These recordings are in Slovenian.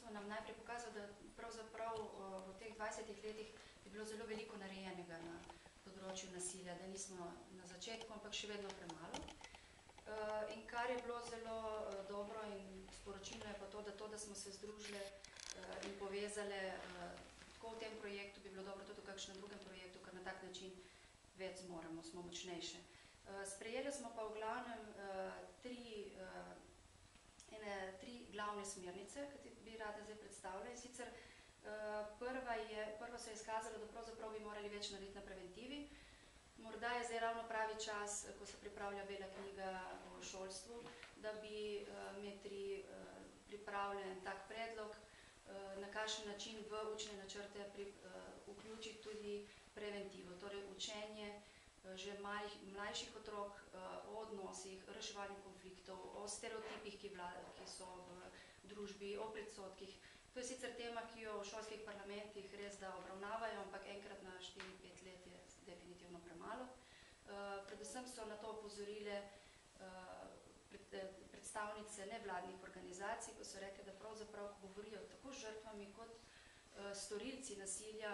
vodstvo nam najprej pokazalo, da pravzaprav v teh 20 letih je bilo zelo veliko narejenega na področju nasilja, da nismo na začetku, ampak še vedno premalo. In kar je bilo zelo dobro in sporočilno je pa to, da smo se združile in povezale tako v tem projektu, bi bilo dobro tudi v kakšnem drugem projektu, ker na tak način več zmoremo, smo močnejše. Sprejeli smo pa v glavnem tri glavne smernice, ki bi rada zdaj predstavila. In sicer prva se je izkazala, da pravzaprav bi morali več narediti na preventivi. Morda je zdaj ravno pravi čas, ko se pripravlja bela knjiga o šolstvu, da bi metri pripravljen tak predlog, na kakšen način v učne načrte vključiti tudi preventivo, torej učenje že mlajših otrok o odnosih, reševanju konfliktov, o stereotipih, ki so v družbi, o predsotkih. To je sicer tema, ki jo v šolskih parlamentih res da obravnavajo, ampak enkrat na 4-5 let je definitivno premalo. Predvsem so na to opozorile predstavnice nevladnih organizacij, ko so rekli, da pravzaprav govorijo tako z žrtvami kot storilci nasilja,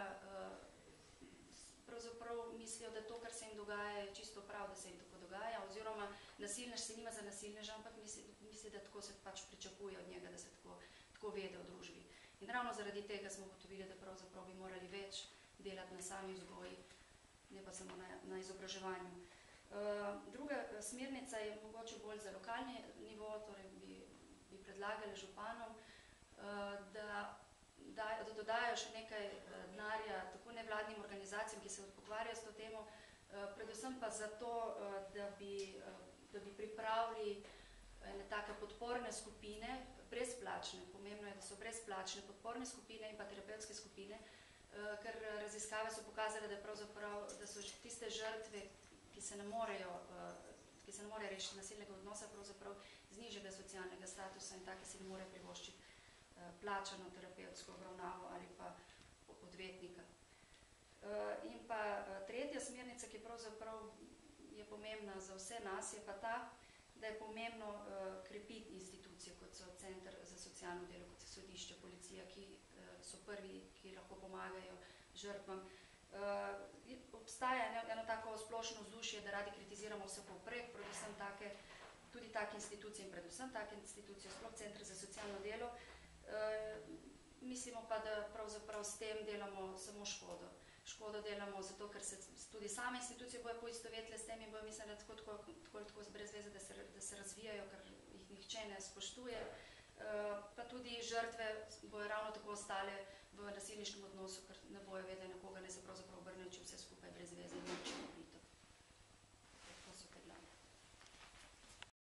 pravzaprav mislijo, da to, kar se jim dogaja, je čisto prav, da se jim tako dogaja, oziroma nasilnež se nima za nasilneža, ampak misli, da tako se pač pričakuje od njega, da se tako vede v družbi. In ravno zaradi tega smo ugotovili, da pravzaprav bi morali več delati na sami vzgoji, ne pa samo na izobraževanju. Druga smernica je mogoče bolj za lokalni nivo, torej bi predlagali županom, da dodajo še nekaj denarja tako nevladnim organizacijam, ki se ukvarjajo s to temo, predvsem pa zato, da bi pripravili ene take podporne skupine, brezplačne, pomembno je, da so brezplačne podporne skupine in pa terapevtske skupine, ker raziskave so pokazale, da so tiste žrtve, ki se ne morejo rešiti nasilnega odnosa, pravzaprav z nižjega socialnega statusa in take si ne morejo privoščiti plačano terapevtsko obravnavo ali pa odvetnika. In pa tretja smernica, ki pravzaprav je pomembna za vse nas, je pa ta, da je pomembno krepiti institucije, kot so Center za socialno delo, kot so sodišča, policija, ki so prvi, ki lahko pomagajo žrtvam. Obstaja eno tako splošno vzdušje, da radi kritiziramo vse povprek, predvsem tudi take institucije in predvsem take institucije, sploh Center za socialno delo. Mislimo pa, da pravzaprav s tem delamo samo škodo. Škodo delamo zato, ker se tudi same institucije bojo poistovetile s tem in bojo mislili, da tako brez veze, da se razvijajo, ker jih nihče ne spoštuje. Pa tudi žrtve bojo ravno tako ostale v nasilniškem odnosu, ker ne bojo vedeli, na